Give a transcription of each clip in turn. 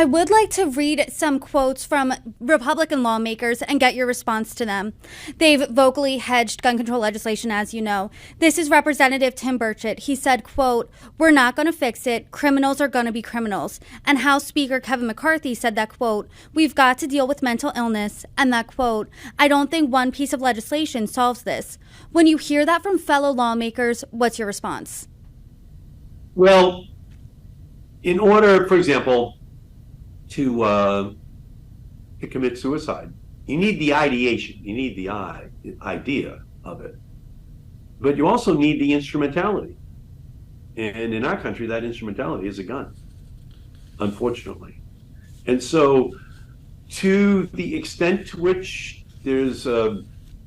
I would like to read some quotes from Republican lawmakers and get your response to them. They've vocally hedged gun control legislation, as you know. This is Representative Tim Burchett. He said, quote, "We're not going to fix it. Criminals are going to be criminals." And House Speaker Kevin McCarthy said that, quote, "We've got to deal with mental illness." And that, quote, "I don't think one piece of legislation solves this." When you hear that from fellow lawmakers, what's your response? Well, in order, for example, to commit suicide, you need the ideation, you need the idea of it, but you also need the instrumentality. And in our country, that instrumentality is a gun, unfortunately. And so, to the extent to which there's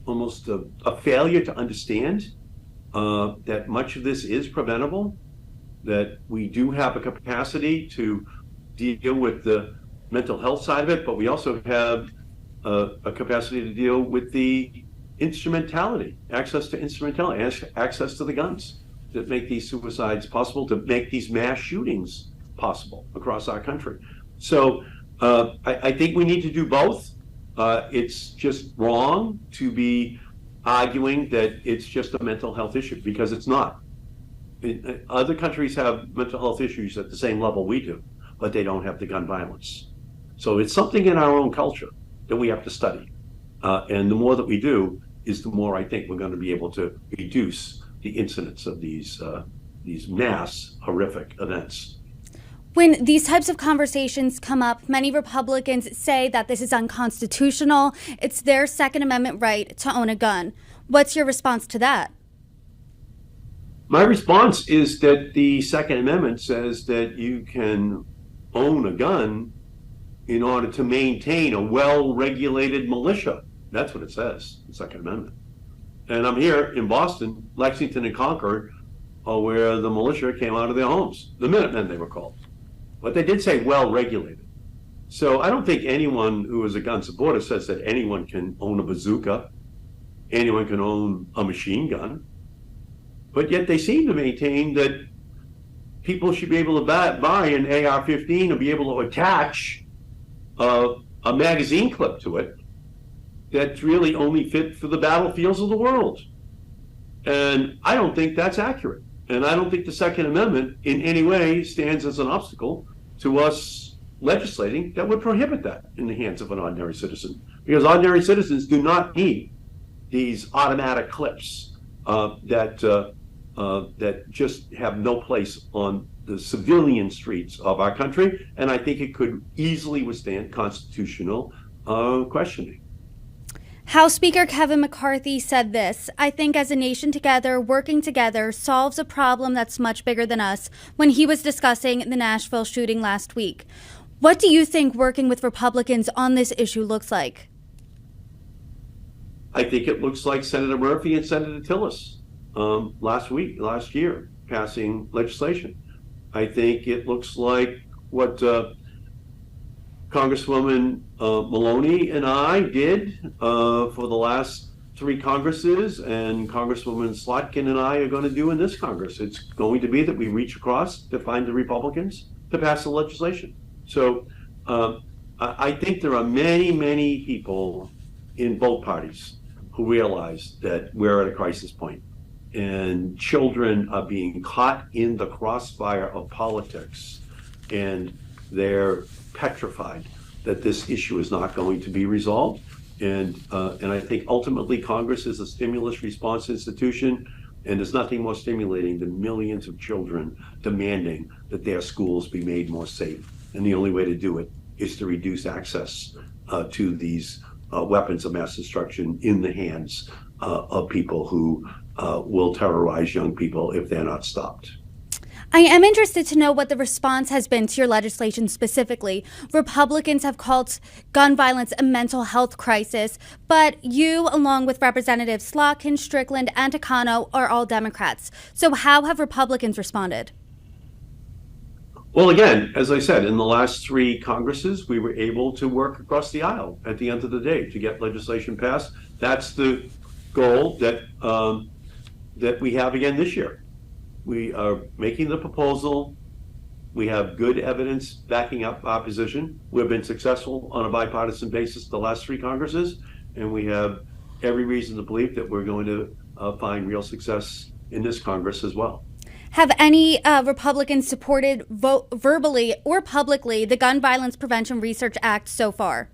almost a failure to understand that much of this is preventable, that we do have a capacity to deal with the mental health side of it, but we also have a capacity to deal with the instrumentality, access to instrumentality, access to the guns that make these suicides possible, to make these mass shootings possible across our country. So I think we need to do both. It's just wrong to be arguing that it's just a mental health issue, because it's not. Other countries have mental health issues at the same level we do, but they don't have the gun violence. So it's something in our own culture that we have to study. And the more that we do, is the more I think we're going to be able to reduce the incidence of these mass horrific events. When these types of conversations come up, many Republicans say that this is unconstitutional. It's their Second Amendment right to own a gun. What's your response to that? My response is that the Second Amendment says that you can own a gun in order to maintain a well-regulated militia. That's what it says, the Second Amendment. And I'm here in Boston, Lexington, and Concord, where the militia came out of their homes. The Minutemen, they were called. But they did say well-regulated. So I don't think anyone who is a gun supporter says that anyone can own a bazooka, anyone can own a machine gun. But yet they seem to maintain that people should be able to buy an AR-15 or be able to attach a magazine clip to it that's really only fit for the battlefields of the world. And I don't think that's accurate. And I don't think the Second Amendment in any way stands as an obstacle to us legislating that would prohibit that in the hands of an ordinary citizen. Because ordinary citizens do not need these automatic clips that just have no place on the civilian streets of our country, and I think it could easily withstand constitutional questioning. House Speaker Kevin McCarthy said this: "I think as a nation together, working together solves a problem that's much bigger than us," when he was discussing the Nashville shooting last week. What do you think working with Republicans on this issue looks like? I think it looks like Senator Murphy and Senator Tillis last year, passing legislation. I think it looks like what Congresswoman Maloney and I did for the last 3 Congresses, and Congresswoman Slotkin and I are going to do in this Congress. It's going to be that we reach across to find the Republicans to pass the legislation. So I think there are many, many people in both parties who realize that we're at a crisis point, and children are being caught in the crossfire of politics, and they're petrified that this issue is not going to be resolved. And I think ultimately Congress is a stimulus response institution, and there's nothing more stimulating than millions of children demanding that their schools be made more safe. And the only way to do it is to reduce access to these weapons of mass destruction in the hands of people who will terrorize young people if they're not stopped. I am interested to know what the response has been to your legislation specifically. Republicans have called gun violence a mental health crisis, but you, along with Representatives Slotkin, Strickland, and Takano, are all Democrats. So how have Republicans responded? Well, again, as I said, in the last 3 Congresses, we were able to work across the aisle at the end of the day to get legislation passed. That's the goal that we have again this year. We are making the proposal We have good evidence backing up our position. We've been successful on a bipartisan basis the last 3 Congresses, and we have every reason to believe that we're going to find real success in this Congress as well. Have any Republicans supported verbally or publicly the Gun Violence Prevention Research Act so far?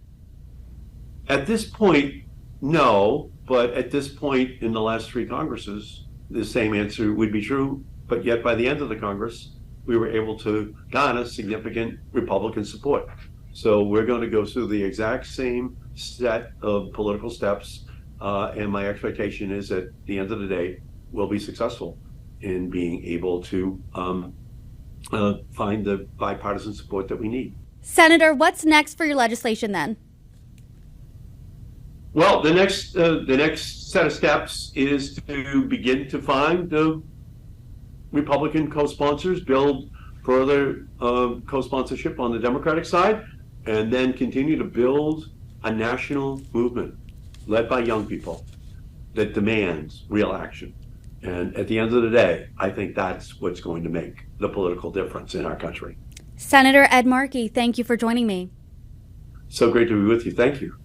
At this point, no, but at this point in the last 3 Congresses, the same answer would be true. But yet by the end of the Congress, we were able to garner significant Republican support. So we're going to go through the exact same set of political steps. And my expectation is at the end of the day, we'll be successful in being able to find the bipartisan support that we need. Senator, what's next for your legislation then? Well, the next set of steps is to begin to find the Republican co-sponsors, build further co-sponsorship on the Democratic side, and then continue to build a national movement led by young people that demands real action. And at the end of the day, I think that's what's going to make the political difference in our country. Senator Ed Markey, thank you for joining me. So great to be with you. Thank you.